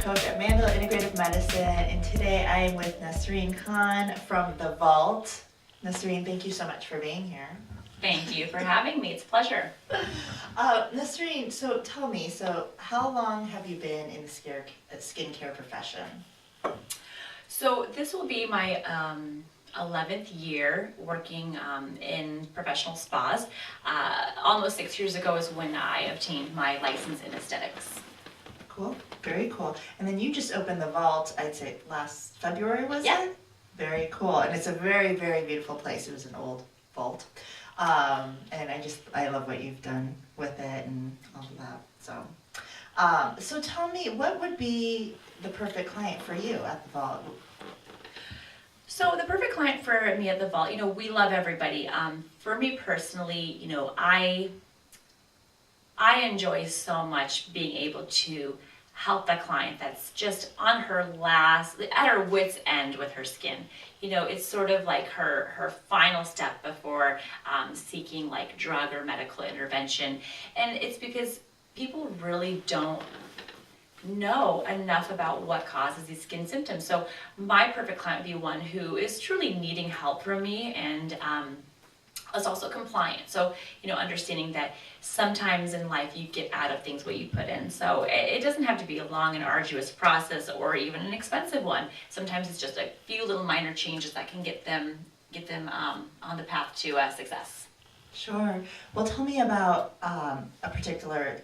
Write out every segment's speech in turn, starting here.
coach at Mandala Integrative Medicine, and today I am with Nasreen Khan from The Vault. Nasreen, thank you so much for being here. Thank you for having me. It's a pleasure. Nasreen, so tell me, how long have you been in the skincare profession? So this will be my 11th year working in professional spas. Almost 6 years ago is when I obtained my license in aesthetics. Cool, very cool. And then you just opened The Vault, I'd say last February, was it? Very cool, and it's a very, very beautiful place. It was an old vault. And I love what you've done with it and all of that. So tell me, what would be the perfect client for you at The Vault? So the perfect client for me at The Vault, we love everybody. For me personally, I enjoy so much being able to help that client that's just on at her wit's end with her skin. It's sort of like her final step before seeking like drug or medical intervention. And it's because people really don't know enough about what causes these skin symptoms. So my perfect client would be one who is truly needing help from me and is also compliant. So, understanding that sometimes in life you get out of things what you put in. So it doesn't have to be a long and arduous process or even an expensive one. Sometimes it's just a few little minor changes that can get them on the path to success. Sure. Well, tell me about a particular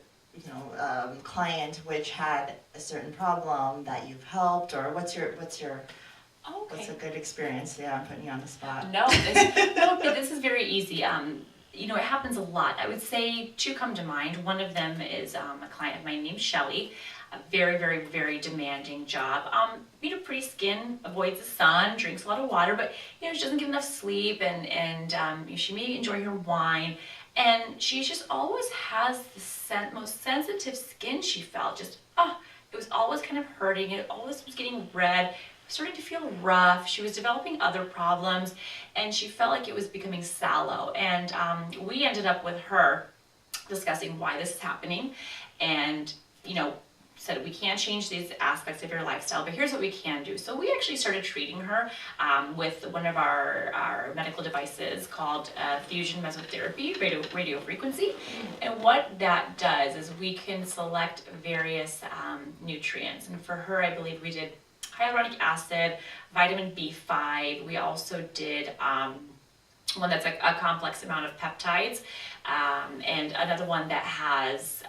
client which had a certain problem that you've helped, or what's a good experience? Yeah, I'm putting you on the spot. No, this is very easy. It happens a lot. I would say two come to mind. One of them is a client of mine named Shelly. A very, very, very demanding job. Pretty skin, avoids the sun, drinks a lot of water, but she doesn't get enough sleep, and she may enjoy her wine, and she just always has the most sensitive skin. She felt it was always kind of hurting. It always was getting red. Starting to feel rough. She was developing other problems, and she felt like it was becoming sallow. And we ended up with her discussing why this is happening, and said we can't change these aspects of your lifestyle, but here's what we can do. So we actually started treating her with one of our medical devices called fusion mesotherapy, radio frequency. And what that does is we can select various nutrients. And for her, I believe we did hyaluronic acid, vitamin B5. We also did one that's a complex amount of peptides, and another one that has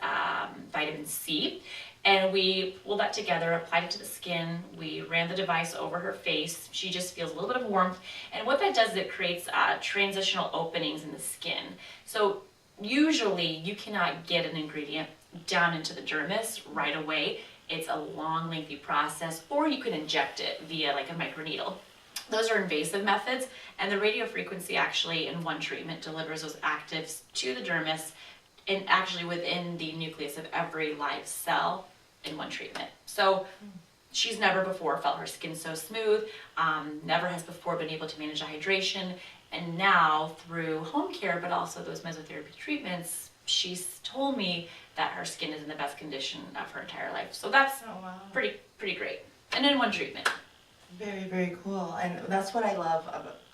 vitamin C. And we pulled that together, applied it to the skin. We ran the device over her face. She just feels a little bit of warmth. And what that does is it creates transitional openings in the skin. So usually you cannot get an ingredient down into the dermis right away. It's a long, lengthy process, or you can inject it via like a microneedle. Those are invasive methods, and the radio frequency actually in one treatment delivers those actives to the dermis and actually within the nucleus of every live cell in one treatment. So she's never before felt her skin so smooth, never has before been able to manage hydration, and now through home care, but also those mesotherapy treatments, she's told me that her skin is in the best condition of her entire life. So that's pretty great. And in one treatment. Very, very cool. And that's what I love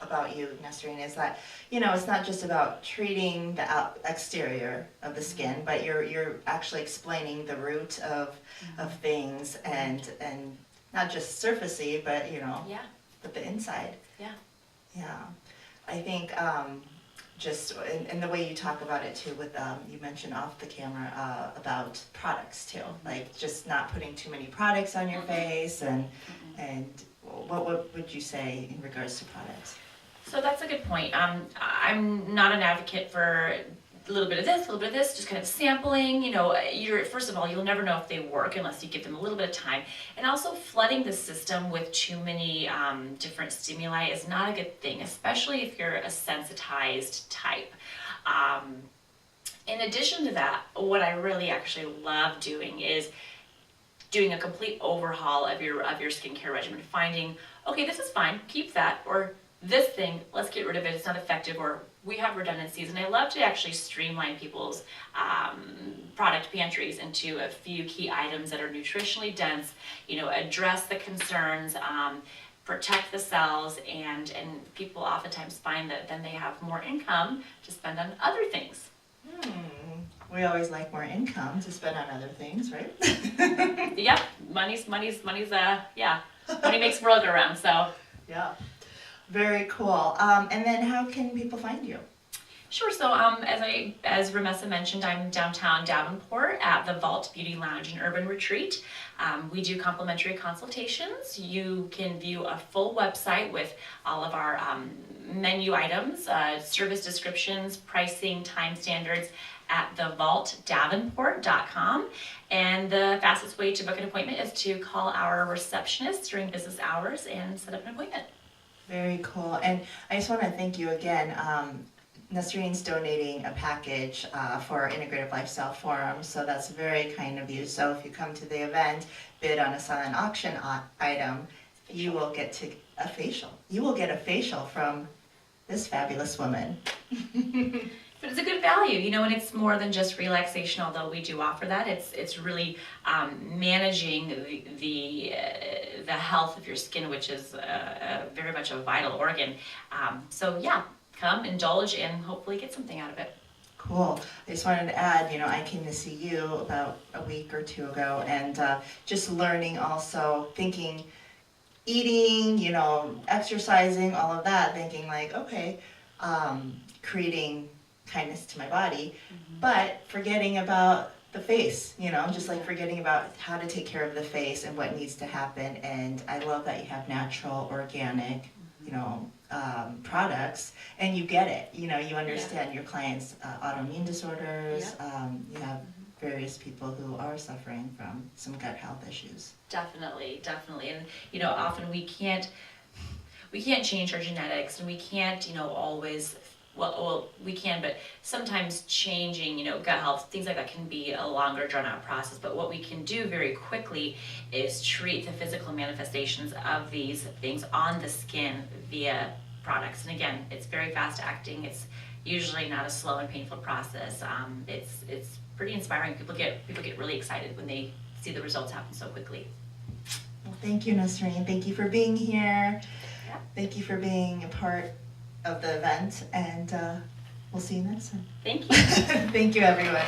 about you, Nasreen, is that, it's not just about treating the exterior of the skin, but you're actually explaining the root of things, and not just surfacey, but, but the inside. Yeah. Yeah. I think just in the way you talk about it too, with you mentioned off the camera about products too, like just not putting too many products on your face, and what would you say in regards to products? So that's a good point. I'm not an advocate for a little bit of this, just kind of sampling. First of all, you'll never know if they work unless you give them a little bit of time. And also flooding the system with too many different stimuli is not a good thing, especially if you're a sensitized type. In addition to that, what I really actually love doing is doing a complete overhaul of your skincare regimen, finding, okay, this is fine, keep that, or this thing, let's get rid of it, it's not effective, or we have redundancies. And I love to actually streamline people's product pantries into a few key items that are nutritionally dense, address the concerns, protect the cells, and people oftentimes find that then they have more income to spend on other things. We always like more income to spend on other things, right? Yep, money makes the world go round, so. Yeah, very cool. And then how can people find you? Sure, so as Ramessa mentioned, I'm downtown Davenport at the Vault Beauty Lounge and Urban Retreat. We do complimentary consultations. You can view a full website with all of our menu items, service descriptions, pricing, time standards at thevaultdavenport.com. And the fastest way to book an appointment is to call our receptionist during business hours and set up an appointment. Very cool. And I just want to thank you again. Nasreen's donating a package for our Integrative Lifestyle Forum, so that's very kind of you. So if you come to the event, bid on a silent auction item, you will get a facial. You will get a facial from this fabulous woman. But it's a good value, and it's more than just relaxation, although we do offer that. It's really managing the health of your skin, which is very much a vital organ. So yeah, come, indulge, and hopefully get something out of it. Cool. I just wanted to add, I came to see you about a week or two ago, and just learning also, thinking, eating, exercising, all of that, thinking like, okay, creating kindness to my body, but forgetting about the face, just like forgetting about how to take care of the face and what needs to happen. And I love that you have natural, organic, products, and you get it. You understand your clients' autoimmune disorders. You have various people who are suffering from some gut health issues. Definitely, and often we can't change our genetics, and we can't always. Well, we can, but sometimes changing, gut health, things like that can be a longer drawn out process. But what we can do very quickly is treat the physical manifestations of these things on the skin via products. And again, it's very fast acting. It's usually not a slow and painful process. It's pretty inspiring. People get really excited when they see the results happen so quickly. Well, thank you, Nasreen. Thank you for being here. Yeah. Thank you for being a part of the event, and we'll see you next time. Thank you. Thank you, everyone.